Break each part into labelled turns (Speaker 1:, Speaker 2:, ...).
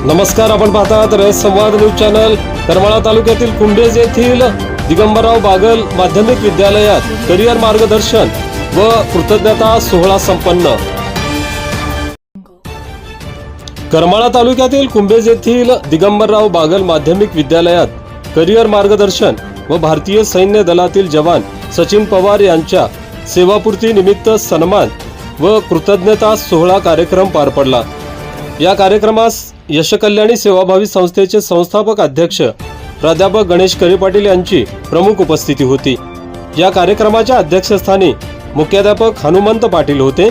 Speaker 1: नमस्कार, आपण पाहतात रयत संवाद न्यूज चॅनल। करमाळा तालुक्यातील कुंभेज येथील दिगंबरराव बागल माध्यमिक विद्यालयात करिअर मार्गदर्शन व कृतज्ञता सोहळा संपन्न। करमाळा तालुक्यातील कुंभेज येथील दिगंबरराव बागल माध्यमिक विद्यालयात करिअर मार्गदर्शन व भारतीय सैन्य दलातील जवान सचिन पवार यांच्या सेवापूर्ती निमित्त सन्मान व कृतज्ञता सोहळा कार्यक्रम पार पडला। या कार्यक्रमास यशकल्याणी सेवाभावी संस्थेचे संस्थापक अध्यक्ष प्राध्यापक गणेश करे पाटील यांची प्रमुख उपस्थिती होती। या कार्यक्रमाच्या अध्यक्षस्थानी मुख्याध्यापक हनुमंत पाटील होते।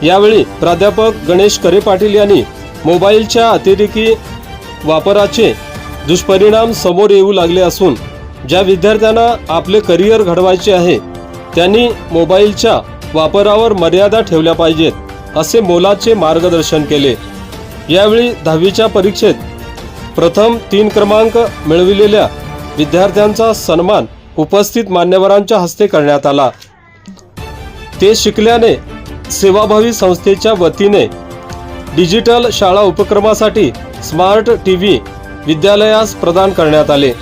Speaker 1: यावेळी प्राध्यापक गणेश करे पाटील यांनी मोबाईलच्या अतिरेकी वापराचे दुष्परिणाम समोर येऊ लागले असून ज्या विद्यार्थ्यांना आपले करिअर घडवायचे आहे त्यांनी मोबाईलच्या वापरावर मर्यादा ठेवल्या पाहिजेत असे मोलाचे मार्गदर्शन केले। यावेळी 10वीच्या परीक्षेत प्रथम 3 क्रमांक मिळविलेल्या विद्यार्थ्यांचा सन्मान उपस्थित मान्यवरांच्या हस्ते करण्यात आला। ते शिकल्याने सेवाभावी संस्थेच्या वतीने डिजिटल शाळा उपक्रमासाठी स्मार्ट टीव्ही विद्यालयास प्रदान करण्यात आले।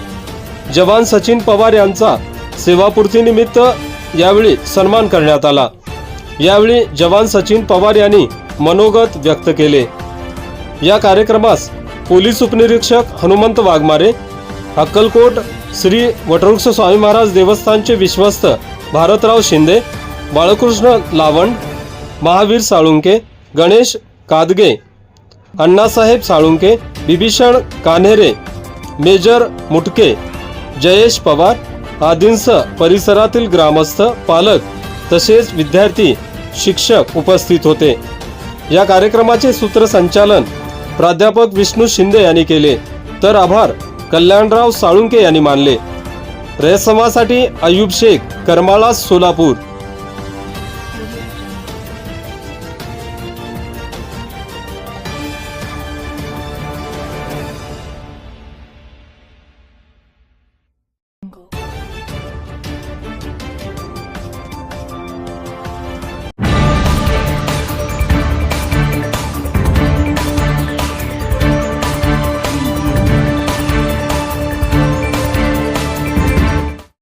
Speaker 1: जवान सचिन पवार यांचा सेवापूर्तीनिमित्त यावेळी सन्मान करण्यात आला। यावेळी जवान सचिन पवार यांनी मनोगत व्यक्त केले। या कार्यक्रमास पोलीस उपनिरीक्षक हनुमंत वाघमारे, अक्कलकोट श्री वटवृक्ष स्वामी महाराज देवस्थानचे विश्वस्त भारतराव शिंदे, बाळकृष्ण लावंड, महावीर साळुंके, गणेश कादगे, अण्णासाहेब साळुंके, बिभीषण कान्हेरे, मेजर मुटके, जयेश पवार आदींसह परिसरातील ग्रामस्थ, पालक तसेच विद्यार्थी, शिक्षक उपस्थित होते। या कार्यक्रमाचे सूत्रसंचालन प्राध्यापक विष्णू शिंदे यांनी केले, तर आभार कल्याणराव साळुंके यांनी मानले। रयत समाजसाठी अयूब शेख, करमाळा, सोलापूर।